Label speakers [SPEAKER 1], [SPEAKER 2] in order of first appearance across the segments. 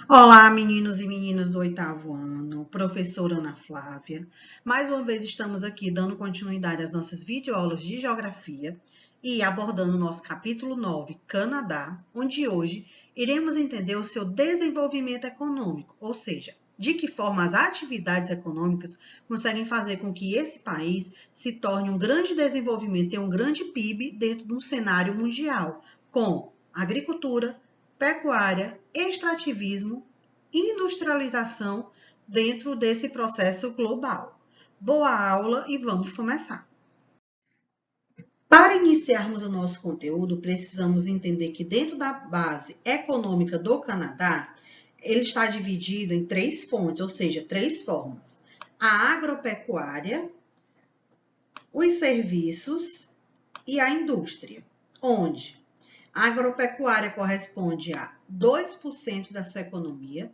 [SPEAKER 1] Olá, meninos e meninas do oitavo ano, professora Ana Flávia. Mais uma vez estamos aqui dando continuidade às nossas videoaulas de geografia e abordando o nosso capítulo 9, Canadá, onde hoje iremos entender o seu desenvolvimento econômico, ou seja, de que forma as atividades econômicas conseguem fazer com que esse país se torne um grande desenvolvimento e um grande PIB dentro de um cenário mundial, com agricultura, pecuária, extrativismo e industrialização dentro desse processo global. Boa aula e vamos começar. Para iniciarmos o nosso conteúdo, precisamos entender que dentro da base econômica do Canadá, ele está dividido em três fontes, ou seja, três formas: a agropecuária, os serviços e a indústria, onde a agropecuária corresponde a 2% da sua economia,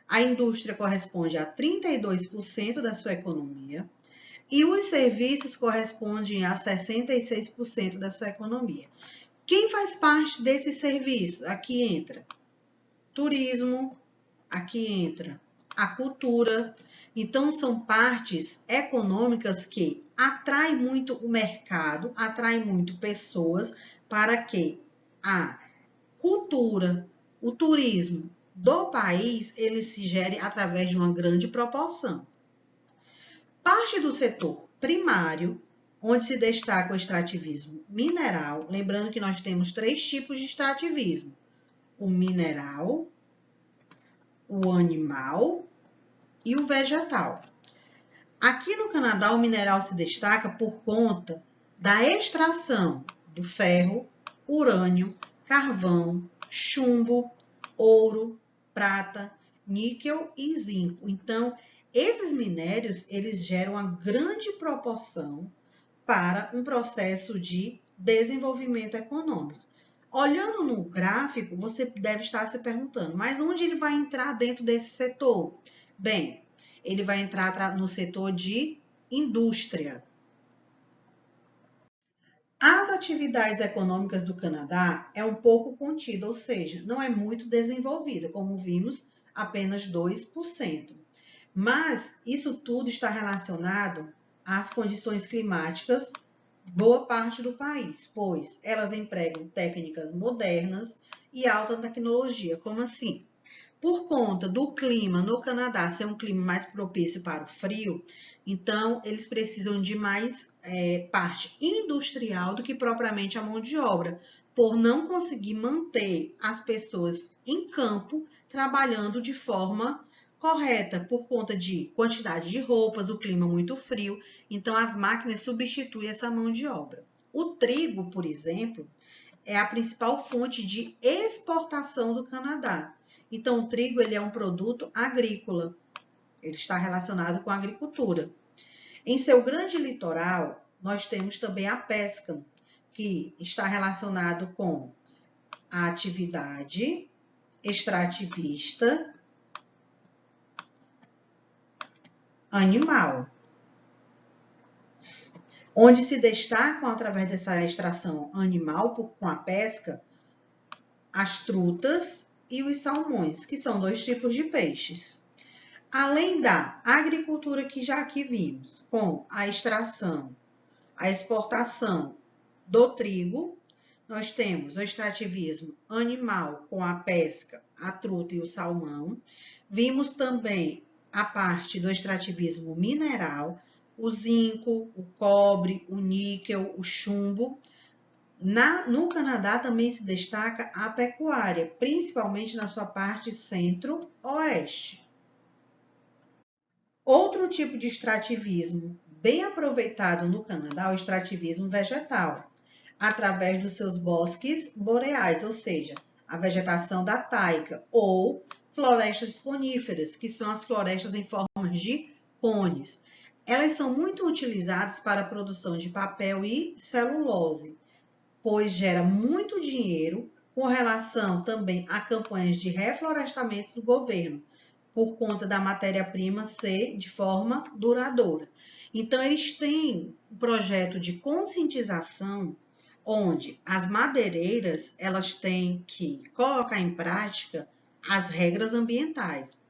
[SPEAKER 1] a indústria corresponde a 32% da sua economia e os serviços correspondem a 66% da sua economia. Quem faz parte desses serviços? Aqui entra turismo, aqui entra a cultura. Então, são partes econômicas que atraem muito o mercado, atraem muito pessoas para que a cultura, o turismo do país, ele se gere através de uma grande proporção. Parte do setor primário, onde se destaca o extrativismo mineral, lembrando que nós temos três tipos de extrativismo: o mineral, o animal e o vegetal. Aqui no Canadá, o mineral se destaca por conta da extração do ferro, urânio, carvão, chumbo, ouro, prata, níquel e zinco. Então, esses minérios, eles geram uma grande proporção para um processo de desenvolvimento econômico. Olhando no gráfico, você deve estar se perguntando, mas onde ele vai entrar dentro desse setor? Bem, ele vai entrar no setor de indústria. As atividades econômicas do Canadá é um pouco contida, ou seja, não é muito desenvolvida, como vimos, apenas 2%. Mas isso tudo está relacionado às condições climáticas boa parte do país, pois elas empregam técnicas modernas e alta tecnologia. Como assim? Por conta do clima no Canadá ser um clima mais propício para o frio, então eles precisam de mais parte industrial do que propriamente a mão de obra, por não conseguir manter as pessoas em campo trabalhando de forma correta, por conta de quantidade de roupas, o clima muito frio, então as máquinas substituem essa mão de obra. O trigo, por exemplo, é a principal fonte de exportação do Canadá. Então, o trigo ele é um produto agrícola, ele está relacionado com a agricultura. Em seu grande litoral, nós temos também a pesca, que está relacionado com a atividade extrativista animal, onde se destacam, através dessa extração animal com a pesca, as trutas e os salmões, que são dois tipos de peixes. Além da agricultura que já aqui vimos, com a extração, a exportação do trigo, nós temos o extrativismo animal com a pesca, a truta e o salmão. Vimos também a parte do extrativismo mineral, o zinco, o cobre, o níquel, o chumbo. No Canadá também se destaca a pecuária, principalmente na sua parte centro-oeste. Outro tipo de extrativismo bem aproveitado no Canadá é o extrativismo vegetal, através dos seus bosques boreais, ou seja, a vegetação da taiga, ou florestas coníferas, que são as florestas em forma de cones. Elas são muito utilizadas para a produção de papel e celulose, pois gera muito dinheiro com relação também a campanhas de reflorestamento do governo, por conta da matéria-prima ser de forma duradoura. Então, eles têm um projeto de conscientização onde as madeireiras elas têm que colocar em prática as regras ambientais.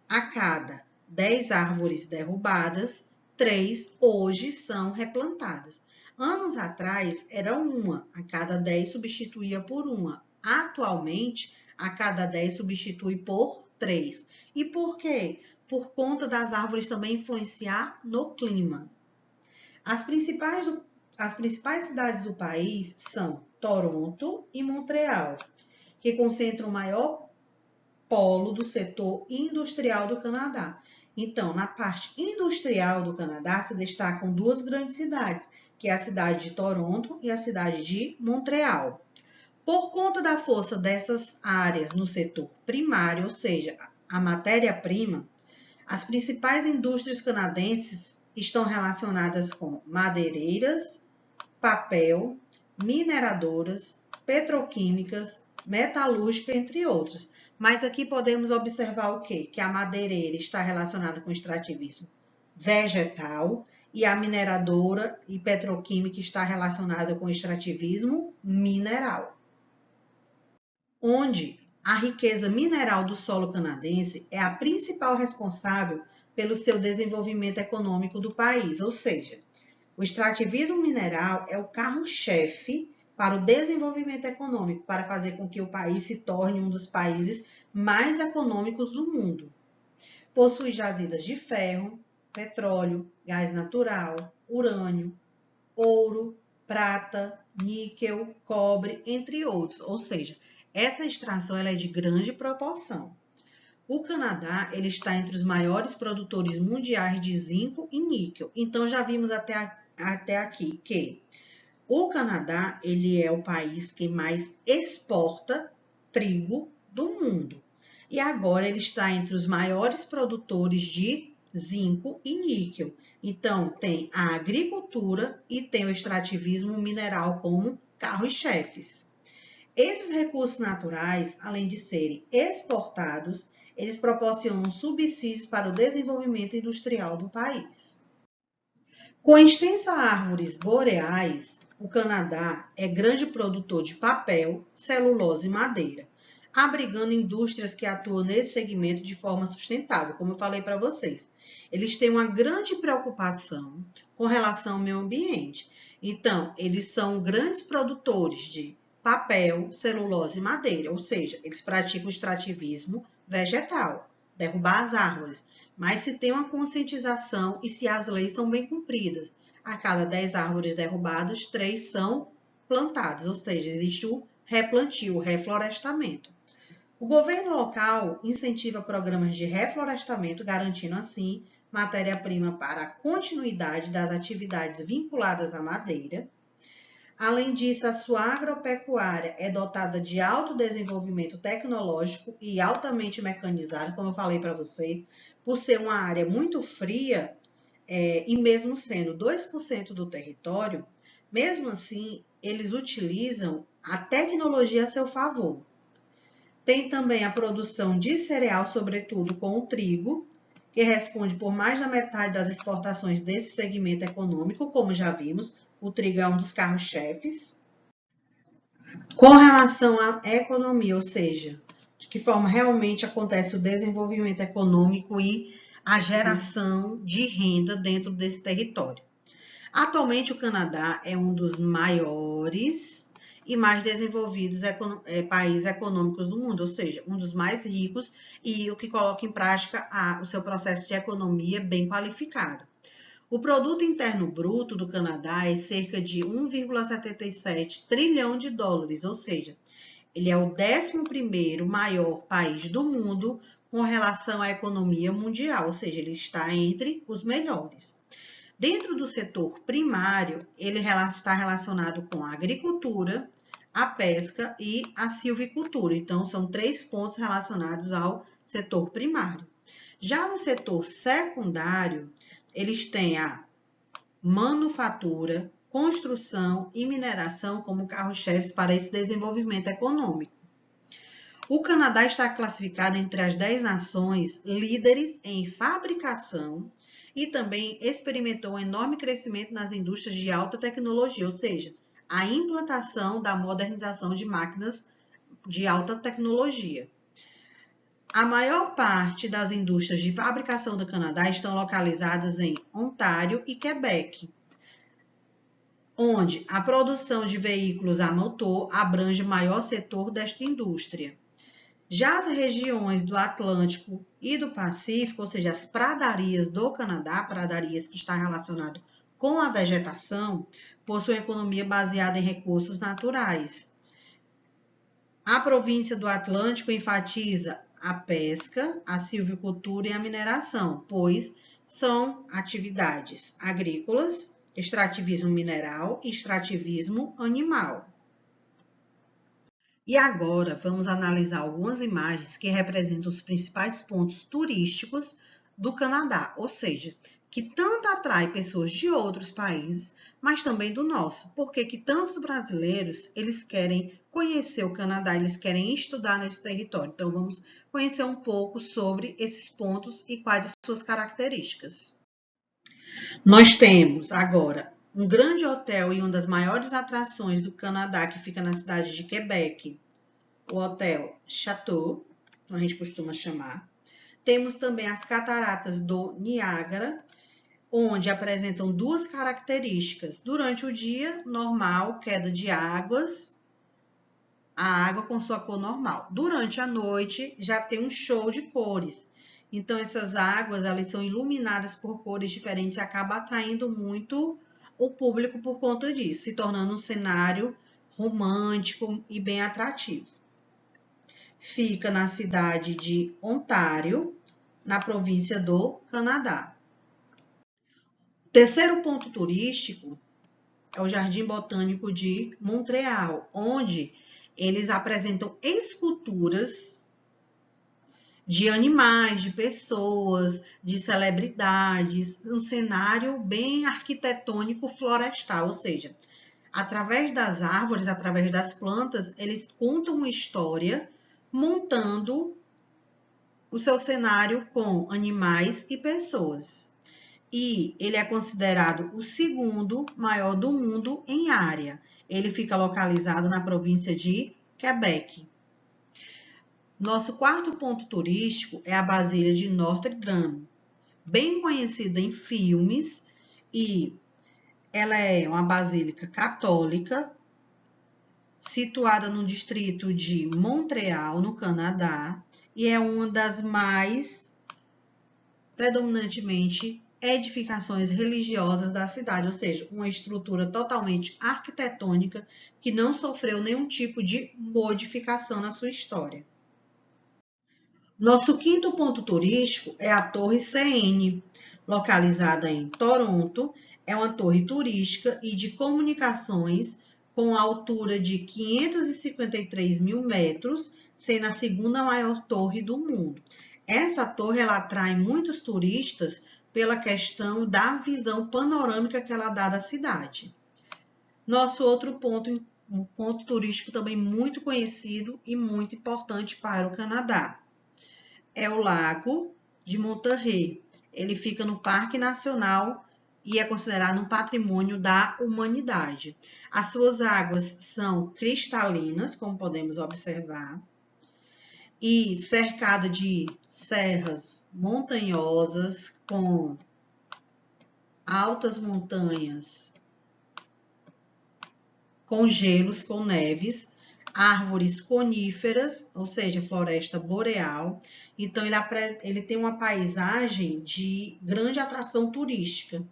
[SPEAKER 1] A cada 10 árvores derrubadas, 3 hoje são replantadas. Anos atrás era uma, a cada 10 substituía por uma. Atualmente, a cada 10 substitui por 3. E por quê? Por conta das árvores também influenciar no clima. As principais cidades do país são Toronto e Montreal, que concentram o maior polo do setor industrial do Canadá. Então, na parte industrial do Canadá se destacam duas grandes cidades, que é a cidade de Toronto e a cidade de Montreal. Por conta da força dessas áreas no setor primário, ou seja, a matéria-prima, as principais indústrias canadenses estão relacionadas com madeireiras, papel, mineradoras, petroquímicas, metalúrgica, entre outras. Mas aqui podemos observar o quê? Que a madeireira está relacionada com o extrativismo vegetal e a mineradora e petroquímica está relacionada com o extrativismo mineral. Onde a riqueza mineral do solo canadense é a principal responsável pelo seu desenvolvimento econômico do país, ou seja, o extrativismo mineral é o carro-chefe para o desenvolvimento econômico, para fazer com que o país se torne um dos países mais econômicos do mundo. Possui jazidas de ferro, petróleo, gás natural, urânio, ouro, prata, níquel, cobre, entre outros, ou seja, essa extração ela é de grande proporção. O Canadá ele está entre os maiores produtores mundiais de zinco e níquel. Então, já vimos até aqui que o Canadá ele é o país que mais exporta trigo do mundo. E agora ele está entre os maiores produtores de zinco e níquel. Então, tem a agricultura e tem o extrativismo mineral como carros-chefes. Esses recursos naturais, além de serem exportados, eles proporcionam subsídios para o desenvolvimento industrial do país. Com extensas árvores boreais, o Canadá é grande produtor de papel, celulose e madeira, abrigando indústrias que atuam nesse segmento de forma sustentável, como eu falei para vocês. Eles têm uma grande preocupação com relação ao meio ambiente. Então, eles são grandes produtores de papel, celulose e madeira, ou seja, eles praticam o extrativismo vegetal, derrubar as árvores. Mas se tem uma conscientização e se as leis são bem cumpridas, a cada 10 árvores derrubadas, 3 são plantadas, ou seja, existe o replantio, o reflorestamento. O governo local incentiva programas de reflorestamento, garantindo assim matéria-prima para a continuidade das atividades vinculadas à madeira. Além disso, a sua agropecuária é dotada de alto desenvolvimento tecnológico e altamente mecanizado, como eu falei para vocês, por ser uma área muito fria, e mesmo sendo 2% do território, mesmo assim, eles utilizam a tecnologia a seu favor. Tem também a produção de cereal, sobretudo com o trigo, que responde por mais da metade das exportações desse segmento econômico, como já vimos, o trigo é um dos carros-chefes. Com relação à economia, ou seja, de que forma realmente acontece o desenvolvimento econômico e a geração de renda dentro desse território. Atualmente, o Canadá é um dos maiores e mais desenvolvidos países econômicos do mundo, ou seja, um dos mais ricos e o que coloca em prática o seu processo de economia bem qualificado. O produto interno bruto do Canadá é cerca de 1,77 trilhão de dólares, ou seja, ele é o 11º maior país do mundo com relação à economia mundial, ou seja, ele está entre os melhores. Dentro do setor primário, ele está relacionado com a agricultura, a pesca e a silvicultura. Então, são 3 pontos relacionados ao setor primário. Já no setor secundário, eles têm a manufatura, construção e mineração como carro-chefes para esse desenvolvimento econômico. O Canadá está classificado entre as 10 nações líderes em fabricação e também experimentou um enorme crescimento nas indústrias de alta tecnologia, ou seja, a implantação da modernização de máquinas de alta tecnologia. A maior parte das indústrias de fabricação do Canadá estão localizadas em Ontário e Quebec, onde a produção de veículos a motor abrange o maior setor desta indústria. Já as regiões do Atlântico e do Pacífico, ou seja, as pradarias do Canadá, pradarias que está relacionado com a vegetação, possuem economia baseada em recursos naturais. A província do Atlântico enfatiza a pesca, a silvicultura e a mineração, pois são atividades agrícolas, extrativismo mineral e extrativismo animal. E agora vamos analisar algumas imagens que representam os principais pontos turísticos do Canadá, ou seja, que tanto atrai pessoas de outros países, mas também do nosso. Porque que tantos brasileiros, eles querem conhecer o Canadá, eles querem estudar nesse território. Então vamos conhecer um pouco sobre esses pontos e quais as suas características. Nós temos agora um grande hotel e uma das maiores atrações do Canadá, que fica na cidade de Quebec, o Hotel Chateau, a gente costuma chamar. Temos também as cataratas do Niágara, onde apresentam duas características. Durante o dia, normal, queda de águas, a água com sua cor normal. Durante a noite, já tem um show de cores. Então, essas águas, elas são iluminadas por cores diferentes e acaba atraindo muito o público por conta disso, se tornando um cenário romântico e bem atrativo. Fica na cidade de Ontário, na província do Canadá. O terceiro ponto turístico é o Jardim Botânico de Montreal, onde eles apresentam esculturas de animais, de pessoas, de celebridades, um cenário bem arquitetônico florestal, ou seja, através das árvores, através das plantas, eles contam uma história montando o seu cenário com animais e pessoas. E ele é considerado o segundo maior do mundo em área. Ele fica localizado na província de Quebec. Nosso quarto ponto turístico é a Basílica de Notre Dame, bem conhecida em filmes, e ela é uma basílica católica, situada no distrito de Montreal, no Canadá, e é uma das mais predominantemente edificações religiosas da cidade, ou seja, uma estrutura totalmente arquitetônica que não sofreu nenhum tipo de modificação na sua história. Nosso quinto ponto turístico é a Torre CN, localizada em Toronto. É uma torre turística e de comunicações com altura de 553 mil metros, sendo a segunda maior torre do mundo. Essa torre ela atrai muitos turistas pela questão da visão panorâmica que ela dá da cidade. Nosso outro ponto, um ponto turístico também muito conhecido e muito importante para o Canadá, é o Lago de Monterrey. Ele fica no Parque Nacional e é considerado um patrimônio da humanidade. As suas águas são cristalinas, como podemos observar, e cercada de serras montanhosas com altas montanhas, com gelos, com neves, árvores coníferas, ou seja, floresta boreal. Então, ele tem uma paisagem de grande atração turística.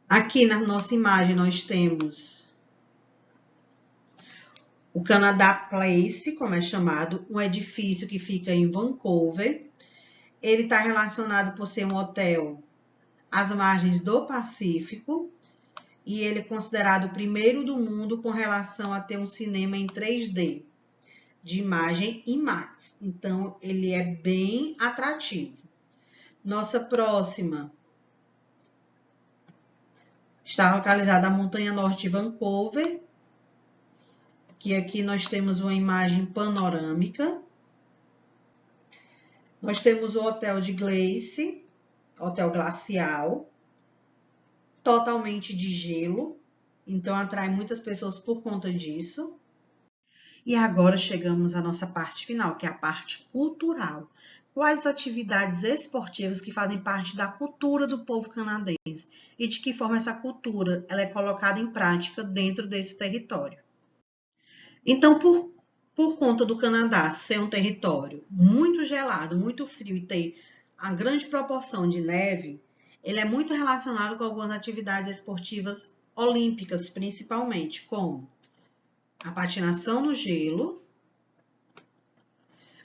[SPEAKER 1] Aqui na nossa imagem nós temos o Canada Place, como é chamado, um edifício que fica em Vancouver. Ele está relacionado por ser um hotel às margens do Pacífico, e ele é considerado o primeiro do mundo com relação a ter um cinema em 3D, de imagem IMAX. Então, ele é bem atrativo. Nossa próxima está localizada na montanha norte de Vancouver, que aqui nós temos uma imagem panorâmica. Nós temos o Hotel de Glace, Hotel Glacial, totalmente de gelo, então atrai muitas pessoas por conta disso. E agora chegamos à nossa parte final, que é a parte cultural. Quais atividades esportivas que fazem parte da cultura do povo canadense e de que forma essa cultura ela é colocada em prática dentro desse território? Então, por conta do Canadá ser um território muito gelado, muito frio e ter a grande proporção de neve, ele é muito relacionado com algumas atividades esportivas olímpicas, principalmente, como a patinação no gelo.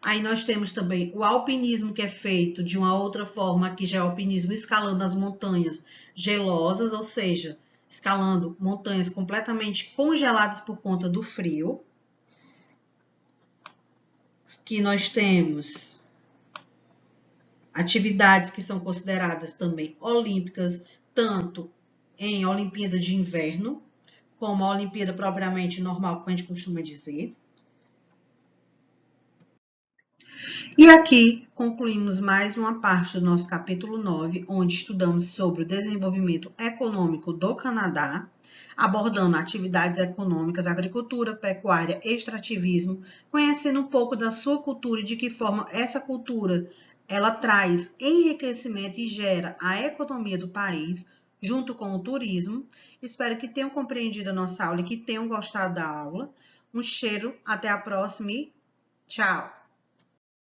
[SPEAKER 1] Aí nós temos também o alpinismo, que é feito de uma outra forma, que já é o alpinismo escalando as montanhas gelosas, ou seja, escalando montanhas completamente congeladas por conta do frio. Que nós temos atividades que são consideradas também olímpicas, tanto em Olimpíada de Inverno, como a Olimpíada propriamente normal, como a gente costuma dizer. E aqui concluímos mais uma parte do nosso capítulo 9, onde estudamos sobre o desenvolvimento econômico do Canadá, abordando atividades econômicas, agricultura, pecuária, extrativismo, conhecendo um pouco da sua cultura e de que forma essa cultura ela traz enriquecimento e gera a economia do país, junto com o turismo. Espero que tenham compreendido a nossa aula e que tenham gostado da aula. Um cheiro, até a próxima e tchau!